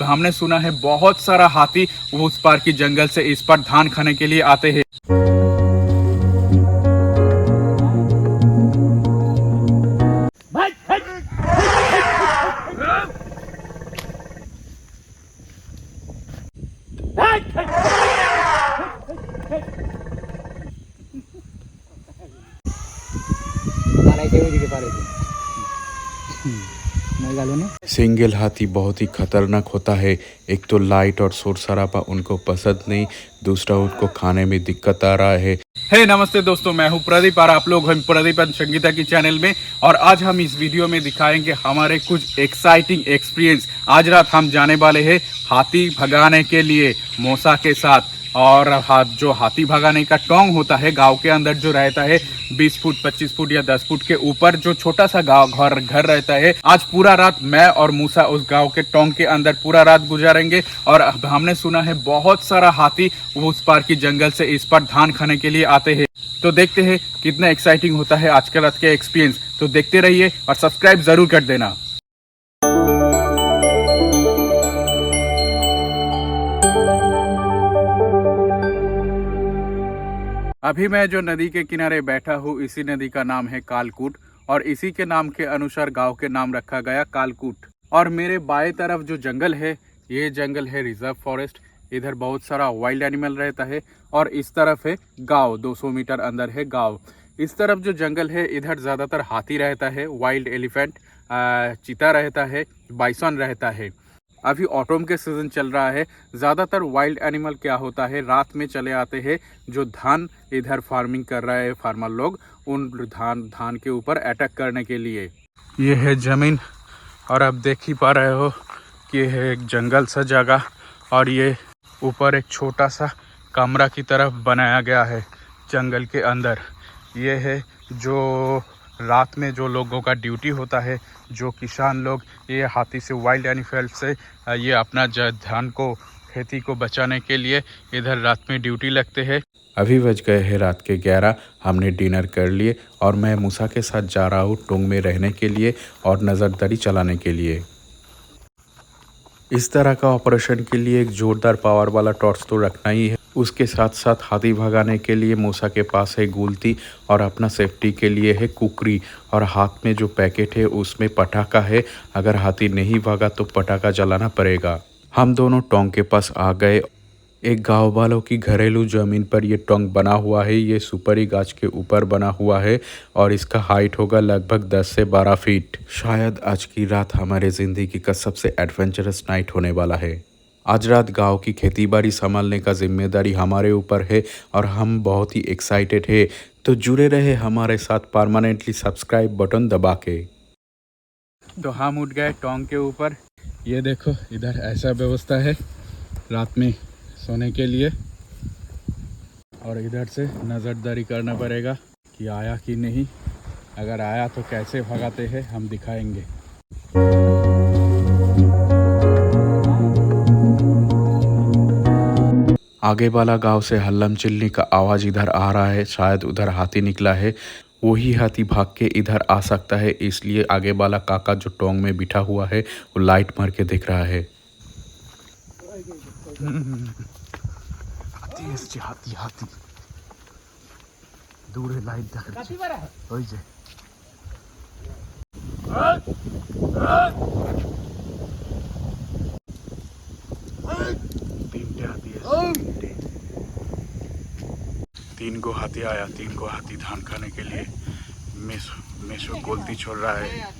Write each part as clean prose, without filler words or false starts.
हमने सुना है बहुत सारा हाथी उस पार की जंगल से इस पार धान खाने के लिए आते हैं। सिंगल हाथी बहुत ही खतरनाक होता है। एक तो लाइट और शोर शराबा उनको पसंद नहीं, दूसरा उनको खाने में दिक्कत आ रहा है। नमस्ते दोस्तों, मैं हूं प्रदीप और आप लोग हैं प्रदीप एंड संगीता की चैनल में। और आज हम इस वीडियो में दिखाएंगे हमारे कुछ एक्साइटिंग एक्सपीरियंस। आज रात हम जाने वाले हैं हाथी भगाने के लिए मौसा के साथ। और जो हाथी भगाने का टोंग होता है गांव के अंदर जो रहता है 20 फुट 25 फुट या 10 फुट के ऊपर जो छोटा सा गांव घर रहता है, आज पूरा रात मैं और मूसा उस गांव के टोंग के अंदर पूरा रात गुजारेंगे। और हमने सुना है बहुत सारा हाथी उस पार की जंगल से इस पार धान खाने के लिए आते हैं। तो देखते हैं कितना एक्साइटिंग होता है आज के रात के एक्सपीरियंस। तो देखते रहिए और सब्सक्राइब जरूर कर देना। अभी मैं जो नदी के किनारे बैठा हूँ, इसी नदी का नाम है कालकूट और इसी के नाम के अनुसार गांव के नाम रखा गया कालकूट। और मेरे बाएं तरफ जो जंगल है, ये जंगल है रिजर्व फॉरेस्ट। इधर बहुत सारा वाइल्ड एनिमल रहता है। और इस तरफ है गांव, 200 मीटर अंदर है गांव। इस तरफ जो जंगल है, इधर ज़्यादातर हाथी रहता है, वाइल्ड एलिफेंट, चीता रहता है, बाइसन रहता है। अभी ऑटम के सीजन चल रहा है। ज़्यादातर वाइल्ड एनिमल क्या होता है, रात में चले आते हैं। जो धान इधर फार्मिंग कर रहे हैं फार्मर लोग, उन धान के ऊपर अटैक करने के लिए। ये है ज़मीन और आप देख ही पा रहे हो कि ये है एक जंगल सा जगह। और ये ऊपर एक छोटा सा कमरा की तरफ बनाया गया है जंगल के अंदर। ये है जो रात में जो लोगों का ड्यूटी होता है, जो किसान लोग ये हाथी से, वाइल्ड एनिमल से ये अपना धान को, खेती को बचाने के लिए इधर रात में ड्यूटी लगते हैं। अभी बज गए हैं रात के 11। हमने डिनर कर लिए और मैं मूसा के साथ जा रहा हूँ टोंग में रहने के लिए और नज़रदारी चलाने के लिए। इस तरह का ऑपरेशन के लिए एक जोरदार पावर वाला टॉर्च तो रखना ही है। उसके साथ साथ हाथी भगाने के लिए मूसा के पास है गुलती और अपना सेफ्टी के लिए है कुकरी। और हाथ में जो पैकेट है उसमें पटाखा है। अगर हाथी नहीं भागा तो पटाखा जलाना पड़ेगा। हम दोनों टोंग के पास आ गए। एक गांव वालों की घरेलू ज़मीन पर ये टोंग बना हुआ है। ये सुपारी गाछ के ऊपर बना हुआ है और इसका हाइट होगा लगभग 10 से 12 फीट। शायद आज की रात हमारे ज़िंदगी का सबसे एडवेंचरस नाइट होने वाला है। आज रात गांव की खेतीबाड़ी संभालने का जिम्मेदारी हमारे ऊपर है और हम बहुत ही एक्साइटेड है। तो जुड़े रहे हमारे साथ परमानेंटली सब्सक्राइब बटन दबा के। तो हम उठ गए टोंग के ऊपर। ये देखो इधर ऐसा व्यवस्था है रात में सोने के लिए। और इधर से नज़रदारी करना पड़ेगा कि आया कि नहीं। अगर आया तो कैसे भगाते हैं हम दिखाएंगे। आगे वाला गांव से हल्लम चिल्ली का आवाज़ इधर आ रहा है। शायद उधर हाथी निकला है। वही हाथी भाग के इधर आ सकता है, इसलिए आगे वाला काका जो टोंग में बिठा हुआ है वो लाइट मार के दिख रहा है। हाथी हाथी दूरे लाइट देख ओइ जे तीन गो हाथी आया। 3 गो हाथी धान खाने के लिए। मेसो गोलती छोड़ रहा है।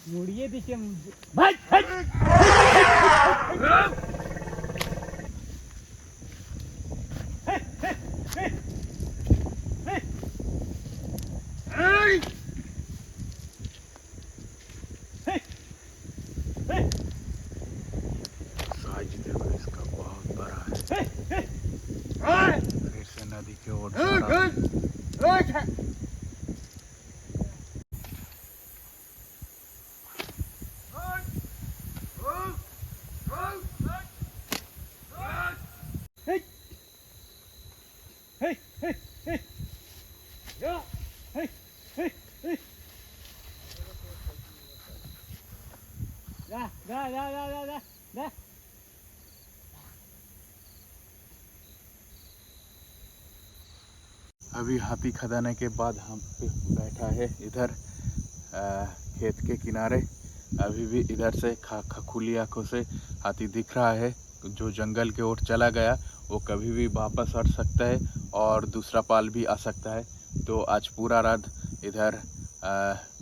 मुड़िए दिखे साइज देखो इसका बहुत बड़ा है। फिर से नदी के ओर जा रहा है। अभी हाथी खदाने के बाद हम पे बैठा है इधर खेत के किनारे। अभी भी इधर से खुली आंखों से हाथी दिख रहा है। जो जंगल के ओर चला गया वो कभी भी वापस आ सकता है और दूसरा पाल भी आ सकता है। तो आज पूरा रात इधर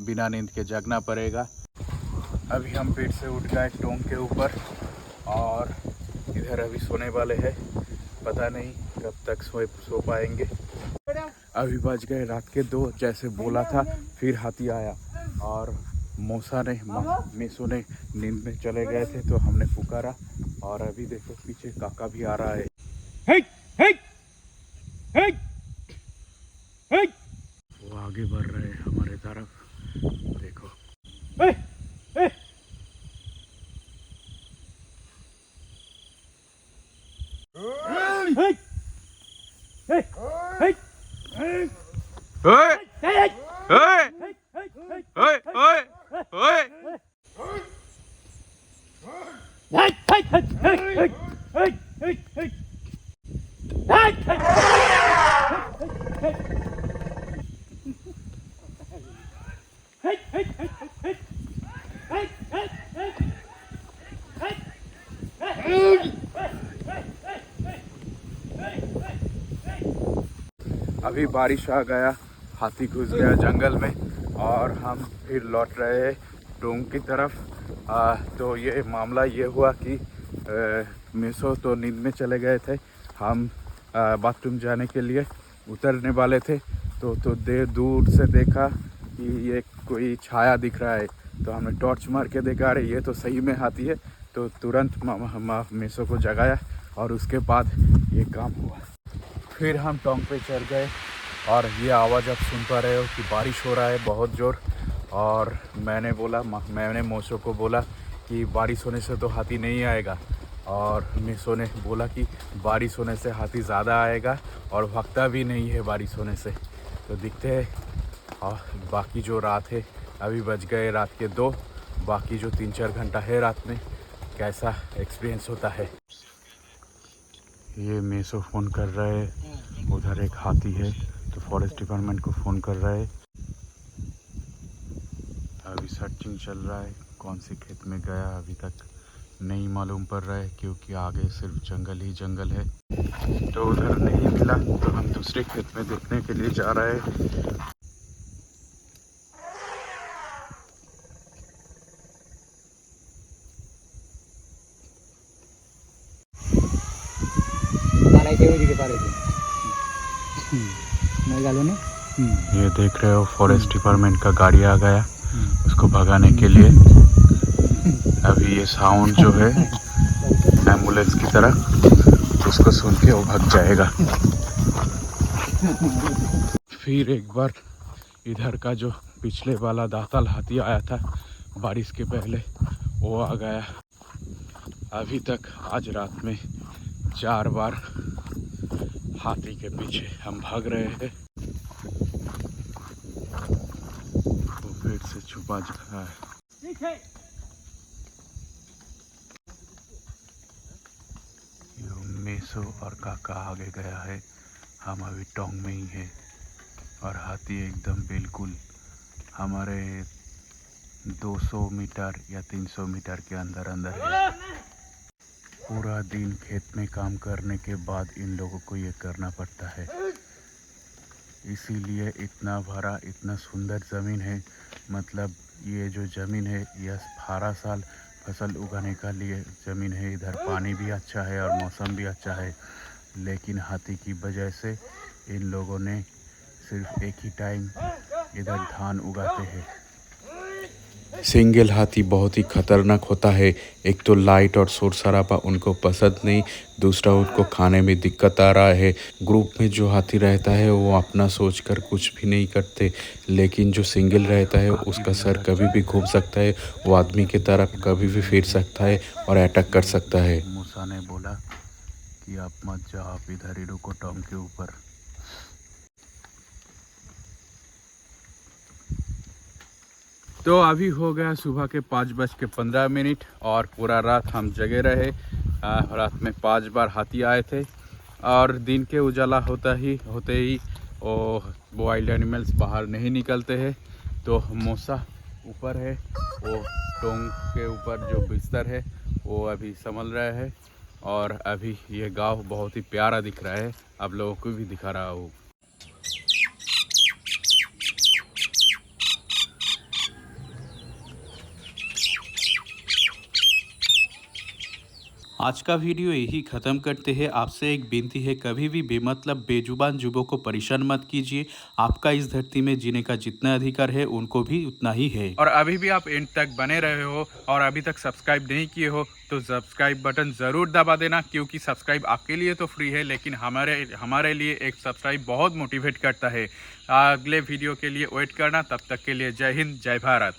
बिना नींद के जगना पड़ेगा। अभी हम पेड़ से उठ गए टोंग के ऊपर और इधर अभी सोने वाले हैं। पता नहीं कब तक सो पाएंगे। अभी बज गए रात के 2 जैसे बोला था। फिर हाथी आया और मौसा ने मेसो ने नींद में चले गए थे तो हमने पुकारा और अभी देखो पीछे काका भी आ रहा है। हे हे हे हे वो आगे बढ़ रहे हैं हमारे तरफ। देखो हे हे हे हे हे ओए हे ओए ओए ओए ओए अभी बारिश आ गया, हाथी घुस गया जंगल में और हम फिर लौट रहे हैं टोंग की तरफ। तो ये मामला ये हुआ कि मेसो तो नींद में चले गए थे। हम बाथरूम जाने के लिए उतरने वाले थे तो दूर से देखा कि ये कोई छाया दिख रहा है। तो हमने टॉर्च मार के देखा, अरे ये तो सही में हाथी है। तो तुरंत मेसो को जगाया और उसके बाद ये काम हुआ। फिर हम टोंग पे चढ़ गए और ये आवाज़ आप सुन पा रहे हो कि बारिश हो रहा है बहुत ज़ोर। और मैंने मेसो को बोला कि बारिश होने से तो हाथी नहीं आएगा और मेसो ने बोला कि बारिश होने से हाथी ज़्यादा आएगा और भागता भी नहीं है बारिश होने से। तो दिखते हैं। और बाकी जो रात है, अभी बज गए रात के 2, बाकी जो 3-4 घंटा है रात में कैसा एक्सपीरियंस होता है। ये मेसो फ़ोन कर रहा है, उधर एक हाथी है तो फॉरेस्ट डिपार्टमेंट को फ़ोन कर रहा है। अभी सर्चिंग चल रहा है, कौन से खेत में गया अभी तक नहीं मालूम पड़ रहा है क्योंकि आगे सिर्फ जंगल ही जंगल है। तो उधर नहीं मिला तो हम दूसरे खेत में देखने के लिए जा रहे हैं। ये देख रहे हो फॉरेस्ट डिपार्टमेंट का गाड़ी आ गया उसको भगाने के लिए। अभी ये साउंड जो है एम्बुलेंस की तरह, उसको सुन के वो भाग जाएगा। फिर एक बार इधर का जो पिछले वाला दाताल हाथी आया था बारिश के पहले, वो आ गया। अभी तक आज रात में 4 बार हाथी के पीछे हम भाग रहे हैं। वो पेड़ से छुपा जा रहा है। मेसो और काका आगे गया है, हम अभी टोंग में ही है और हाथी एकदम बिल्कुल हमारे 200 मीटर या 300 मीटर के अंदर है। पूरा दिन खेत में काम करने के बाद इन लोगों को ये करना पड़ता है, इसीलिए इतना भरा इतना सुंदर ज़मीन है। मतलब ये जो ज़मीन है यह सारा साल फसल उगाने का लिए ज़मीन है। इधर पानी भी अच्छा है और मौसम भी अच्छा है, लेकिन हाथी की वजह से इन लोगों ने सिर्फ एक ही टाइम इधर धान उगाते हैं। सिंगल हाथी बहुत ही खतरनाक होता है। एक तो लाइट और शोर शराबा उनको पसंद नहीं, दूसरा उनको खाने में दिक्कत आ रहा है। ग्रुप में जो हाथी रहता है वो अपना सोचकर कुछ भी नहीं करते, लेकिन जो सिंगल रहता है उसका सर कभी भी घूम सकता है, वो आदमी की तरफ कभी भी फिर सकता है और अटैक कर सकता है। मूसा ने बोला कि आप मत जाओ, आप इधर ही रुको टोंग के ऊपर। तो अभी हो गया सुबह के 5:15 और पूरा रात हम जगे रहे। रात में 5 बार हाथी आए थे और दिन के उजाला होते ही वो वाइल्ड एनिमल्स बाहर नहीं निकलते हैं। तो मूसा ऊपर है, वो टोंग के ऊपर जो बिस्तर है वो अभी संभल रहा है और अभी ये गांव बहुत ही प्यारा दिख रहा है, आप लोगों को भी दिखा रहा हूँ। आज का वीडियो यही ख़त्म करते हैं। आपसे एक विनती है, कभी भी बेमतलब बेजुबान जुबों को परेशान मत कीजिए। आपका इस धरती में जीने का जितना अधिकार है उनको भी उतना ही है। और अभी भी आप एंड तक बने रहे हो और अभी तक सब्सक्राइब नहीं किए हो तो सब्सक्राइब बटन ज़रूर दबा देना, क्योंकि सब्सक्राइब आपके लिए तो फ्री है लेकिन हमारे लिए एक सब्सक्राइब बहुत मोटिवेट करता है। अगले वीडियो के लिए वेट करना, तब तक के लिए जय हिंद, जय भारत।